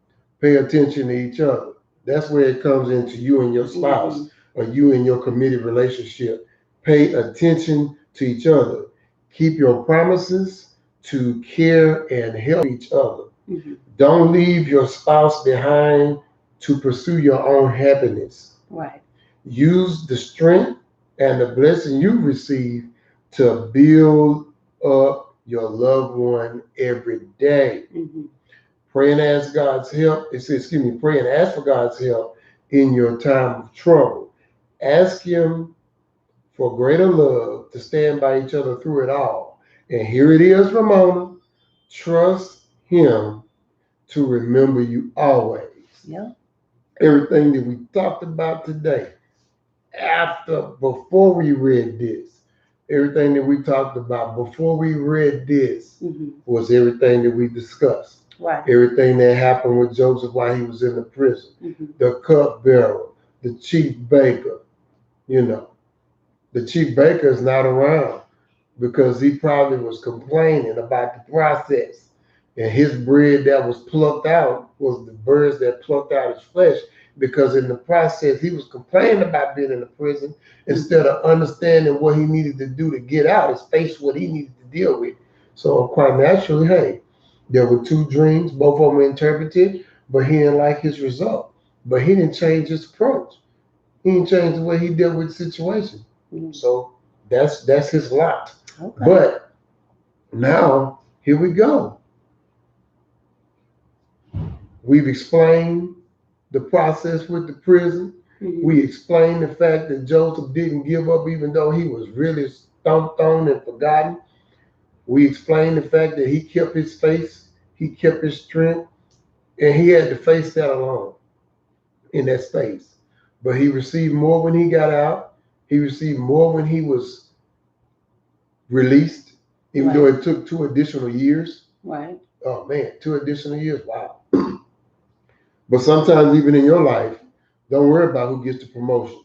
pay attention to each other. That's where it comes into you and your spouse or you and your committed relationship. Pay attention to each other. Keep your promises to care and help each other. Don't leave your spouse behind to pursue your own happiness. Right. Use the strength and the blessing you receive to build up your loved one every day. Pray and ask God's help. It says, excuse me, pray and ask for God's help in your time of trouble. Ask Him for greater love to stand by each other through it all. And here it is, Ramona. Trust Him to remember you always. Yep. Everything that we talked about today, before we read this, everything that we talked about before we read this was everything that we discussed. Right. Everything that happened with Joseph while he was in the prison, the cupbearer, the chief baker, you know. The chief baker is not around because he probably was complaining about the process. And his bread that was plucked out was the birds that plucked out his flesh, because in the process he was complaining about being in the prison instead of understanding what he needed to do to get out, his face what he needed to deal with. So quite naturally, hey, there were two dreams, both of them were interpreted, but he didn't like his result. But he didn't change his approach. He didn't change the way he dealt with the situation. So that's his lot. Okay. But now here we go. We've explained the process with the prison. We explained the fact that Joseph didn't give up even though he was really stomped on and forgotten. We explained the fact that he kept his face, he kept his strength, and he had to face that alone in that space. But he received more when he got out. He received more when he was released, even though it took 2 additional years. Right. Oh man, 2 additional years. Wow. But sometimes even in your life, don't worry about who gets the promotion.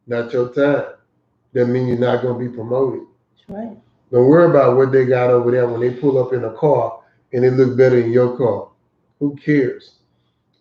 Not your time. That means you're not going to be promoted. That's right. Don't worry about what they got over there when they pull up in a car and it look better in your car. Who cares?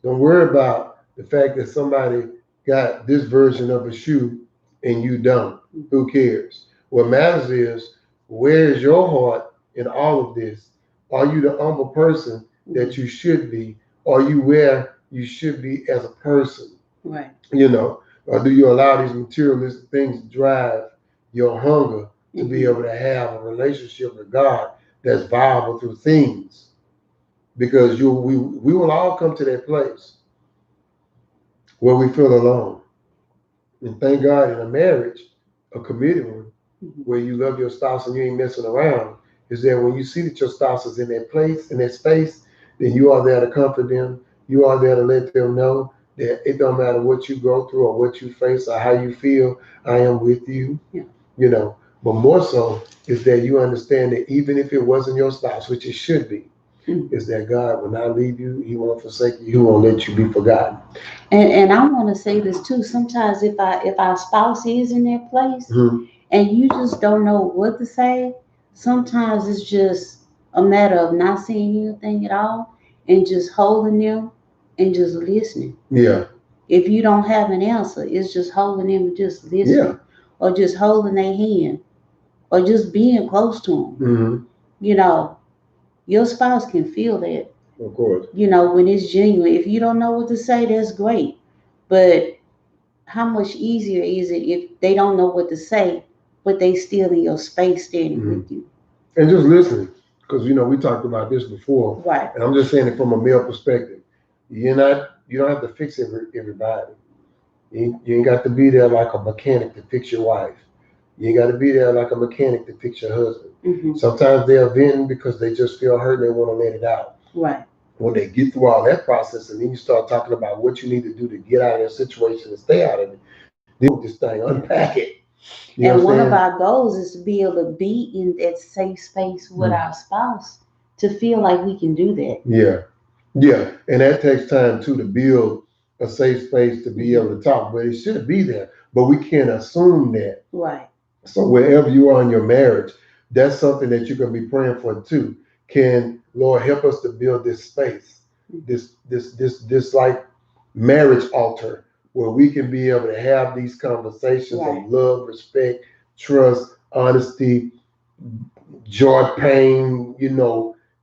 Don't worry about the fact that somebody got this version of a shoe and you don't. Who cares? What matters is, where is your heart in all of this? Are you the humble person that you should be? Are you where you should be as a person? Right. You know, or do you allow these materialistic things to drive your hunger to be able to have a relationship with God that's viable through things? Because we will all come to that place where we feel alone. And thank God in a marriage, a committed one, where you love your spouse and you ain't messing around, is that when you see that your spouse is in that place, in that space, then you are there to comfort them. You are there to let them know that it don't matter what you go through or what you face or how you feel, I am with you. Yeah. You know, but more so is that you understand that even if it wasn't your spouse, which it should be, is that God will not leave you. He won't forsake you. He won't let you be forgotten. And I want to say this too. Sometimes if our spouse is in that place and you just don't know what to say, sometimes it's just a matter of not saying anything at all and just holding them and just listening. Yeah. If you don't have an answer, it's just holding them and just listening, Yeah. or just holding their hand, or just being close to them. Mm-hmm. You know, your spouse can feel that. Of course. You know, when it's genuine. If you don't know what to say, that's great. But how much easier is it if they don't know what to say, but they still in your space standing Mm-hmm. with you? And just listening, because we talked about this before, Right, and I'm just saying it from a male perspective. You don't have to fix everybody. You ain't got to be there like a mechanic to fix your wife. You ain't got to be there like a mechanic to fix your husband. hmm, Sometimes they're venting because they just feel hurt and they want to let it out. right. When they get through all that process, and then you start talking about what you need to do to get out of that situation and stay out of it, deal with this thing, unpack it. You know And what one of I'm our goals is to be able to be in that safe space with saying? our spouse to feel like we can do that. Yeah. Yeah, and that takes time too to build a safe space to be Hmm. able to talk, but it should be there. But we can't assume that. Right. So wherever you are in your marriage, that's something that you're gonna be praying for too. Can Lord help us to build this space, this like marriage altar where we can be able to have these conversations Right. of love, respect, trust, honesty, joy, pain,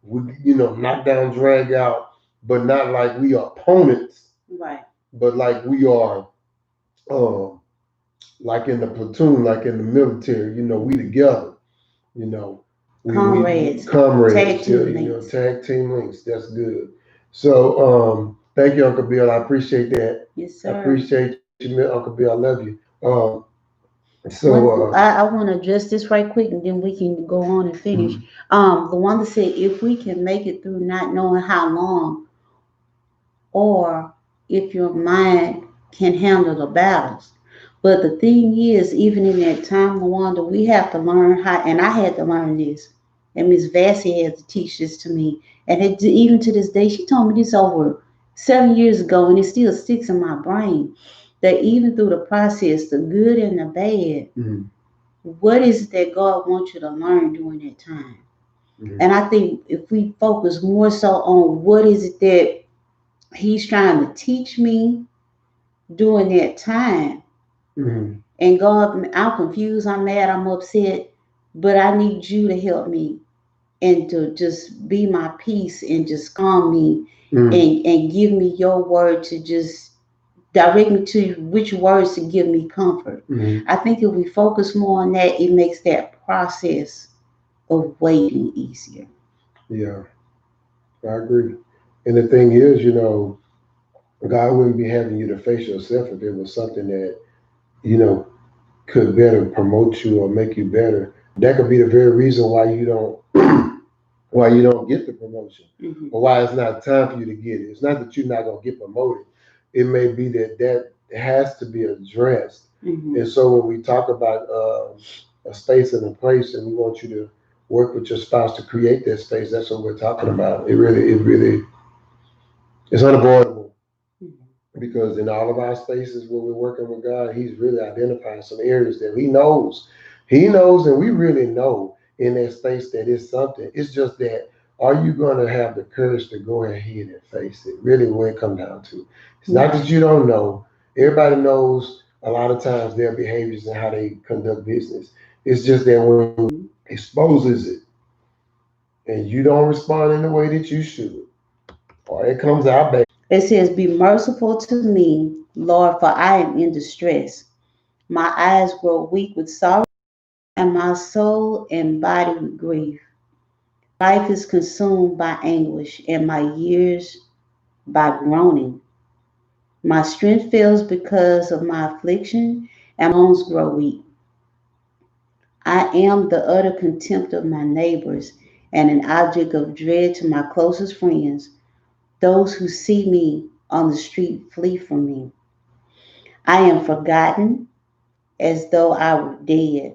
knock down, drag out, but not like we are opponents, Right. but like we are, um, like in the platoon, like in the military, we together, you know, we Comrades. Tag comrades, yeah, team links. tag team links. That's good. So, thank you, Uncle Bill. I appreciate that. Yes, I sir. appreciate you, Uncle Bill. I love you. So, I want to address this right quick and then we can go on and finish. mm, The one that said if we can make it through not knowing how long, or if your mind can handle the battles. But the thing is, even in that time, Wanda, we have to learn how, and I had to learn this, and Miss Vassy had to teach this to me. And even to this day, she told me this over 7 years ago, and it still sticks in my brain. That even through the process, the good and the bad, mm, what is it that God wants you to learn during that time? mm, And I think if we focus more so on what is it that He's trying to teach me during that time. mm, And God, I'm confused, I'm mad, I'm upset, but I need you to help me and to just be my peace and just calm me mm, and give me your word to just direct me to which words to give me comfort. mm. I think if we focus more on that, it makes that process of waiting easier. Yeah, I agree. And the thing is, God wouldn't be having you to face yourself if it was something that, you know, could better promote you or make you better. That could be the very reason why you don't get the promotion Hmm. or why it's not time for you to get it. It's not that you're not gonna get promoted. It may be that has to be addressed. Hmm. And so when we talk about a space and a place, and we want you to work with your spouse to create that space, that's what we're talking about. It really, it's unavoidable because in all of our spaces where we're working with God, He's really identifying some areas that He knows. He knows, and we really know in that space that it's something. It's just that are you going to have the courage to go ahead and face it? Really, what it comes down to. It's not that Right. you don't know. Everybody knows a lot of times their behaviors and how they conduct business. It's just that when exposes it and you don't respond in the way that you should, or it comes out bad. It says, be merciful to me, Lord, for I am in distress. My eyes grow weak with sorrow, and my soul and body with grief. Life is consumed by anguish, and my years by groaning. My strength fails because of my affliction, and my bones grow weak. I am the utter contempt of my neighbors, and an object of dread to my closest friends. Those who see me on the street flee from me. I am forgotten as though I were dead.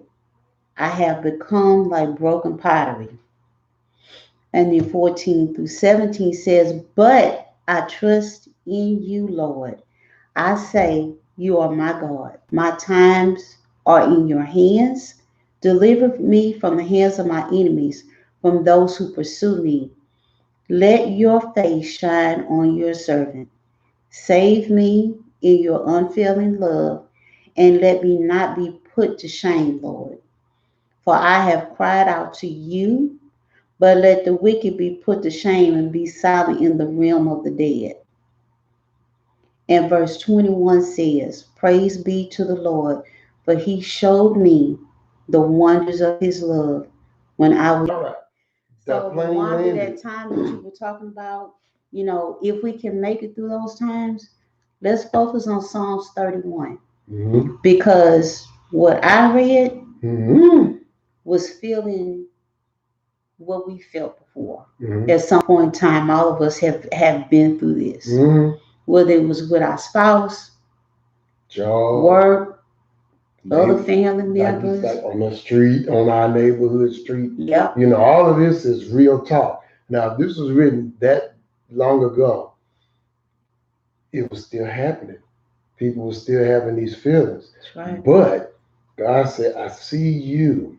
I have become like broken pottery. And then 14 through 17 says, but I trust in you, Lord. I say, you are my God. My times are in your hands. Deliver me from the hands of my enemies, from those who pursue me. Let your face shine on your servant. Save me in your unfailing love, and let me not be put to shame, Lord. For I have cried out to you, but let the wicked be put to shame and be silent in the realm of the dead. And verse 21 says, Praise be to the Lord, for he showed me the wonders of his love when I was. All right. The So, plane Wanda, that landed. time that you were talking about, if we can make it through those times, let's focus on Psalms 31. Mm-hmm. Because what I read Mm-hmm. was feeling what we felt before. Mm-hmm. At some point in time, all of us have been through this. Mm-hmm. Whether it was with our spouse, Job, work, other neighbor, family like you members. said, on the street, on our neighborhood street. Yep. All of this is real talk. Now, if this was written that long ago, it was still happening. People were still having these feelings. That's right. But God said, I see you.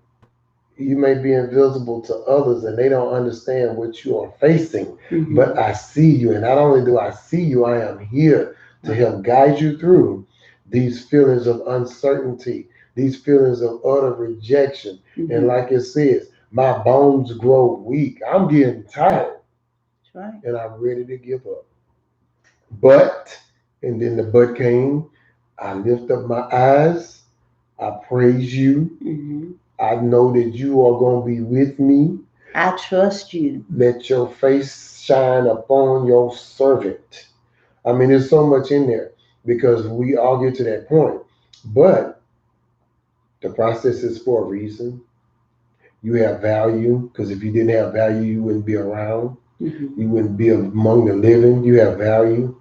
You may be invisible to others and they don't understand what you are facing, but I see you. And not only do I see you, I am here to help guide you through these feelings of uncertainty, these feelings of utter rejection. And like it says, my bones grow weak. I'm getting tired. That's right. And I'm ready to give up. But, and then the but came, I lift up my eyes, I praise you. I know that you are going to be with me. I trust you. Let your face shine upon your servant. I mean, there's so much in there because we all get to that point. But the process is for a reason. You have value because if you didn't have value, you wouldn't be around. You wouldn't be among the living. You have value.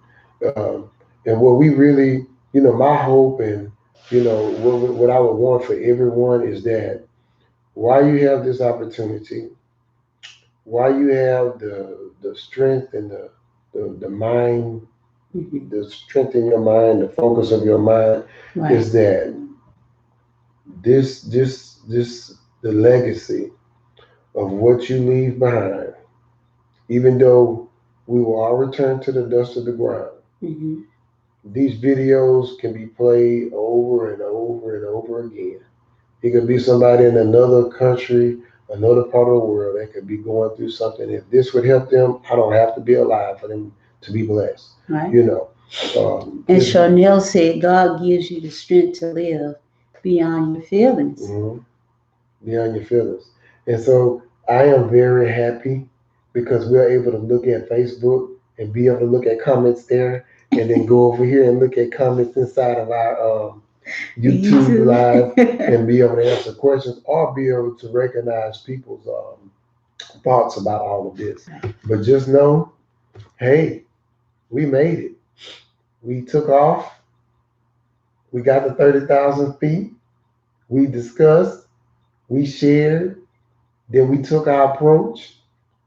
Um, and what we really, my hope and, what I would want for everyone is that while you have this opportunity, while you have the strength and the mind, the strength in your mind, the focus of your mind, is that this the legacy of what you leave behind, even though we will all return to the dust of the ground. These videos can be played over and over and over again. It could be somebody in another country, another part of the world that could be going through something. If this would help them, I don't have to be alive for them to be blessed. Right. And Chanel said God gives you the strength to live beyond your feelings. Beyond your feelings. And so I am very happy because we're able to look at Facebook and be able to look at comments there and then go over here and look at comments inside of our YouTube live and be able to answer questions or be able to recognize people's thoughts about all of this. But just know, hey, we made it. We took off. We got to 30,000 feet. We discussed. We shared. Then we took our approach,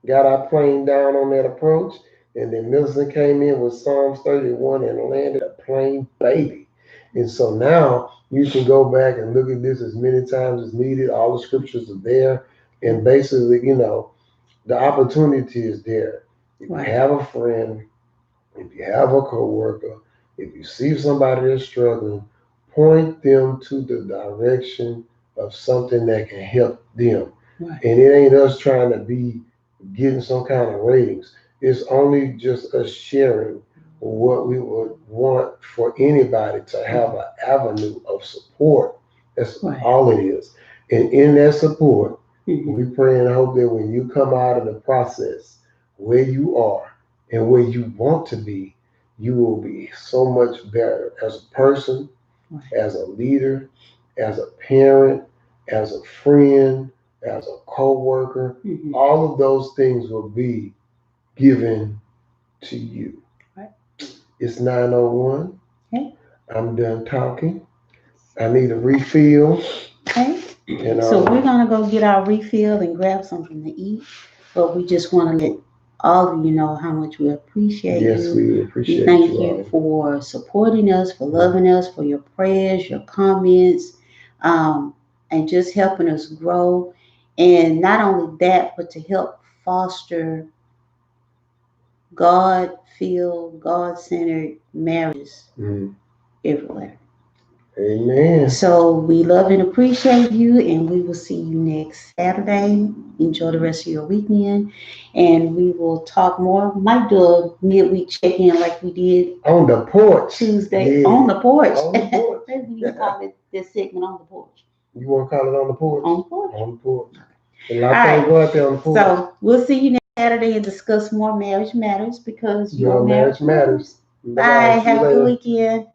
got our plane down on that approach, and then Millicent came in with Psalms 31 and landed a plane baby. And so now you can go back and look at this as many times as needed. All the scriptures are there. And basically, the opportunity is there. If you have a friend, if you have a coworker, if you see somebody that's struggling, point them to the direction of something that can help them. And it ain't us trying to be getting some kind of ratings. It's only just us sharing what we would want for anybody to have an avenue of support. That's all it is. And in that support, we pray and hope that when you come out of the process where you are and where you want to be, you will be so much better as a person, as a leader, as a parent, as a friend, as a co-worker. All of those things will be given to you. It's 9:01. I'm done talking. I need a refill. So we're gonna go get our refill and grab something to eat. But we just want to let all of you know how much we appreciate you. Yes, we appreciate you. Thank you for supporting us, for loving us, for your prayers, your comments. and just helping us grow. And not only that, but to help foster God-filled, God-centered marriages everywhere. Amen. So we love and appreciate you, and we will see you next Saturday. Enjoy the rest of your weekend, and we will talk more. Might do a midweek check-in like we did On the porch. Tuesday Yeah. on the porch. On the porch. Maybe we can call it this segment on the porch. You want to call it on the porch? On the porch. On the porch. A lot of things go out there on the porch. So we'll see you next Saturday and discuss more marriage matters because Your marriage matters. Bye. Have a good weekend.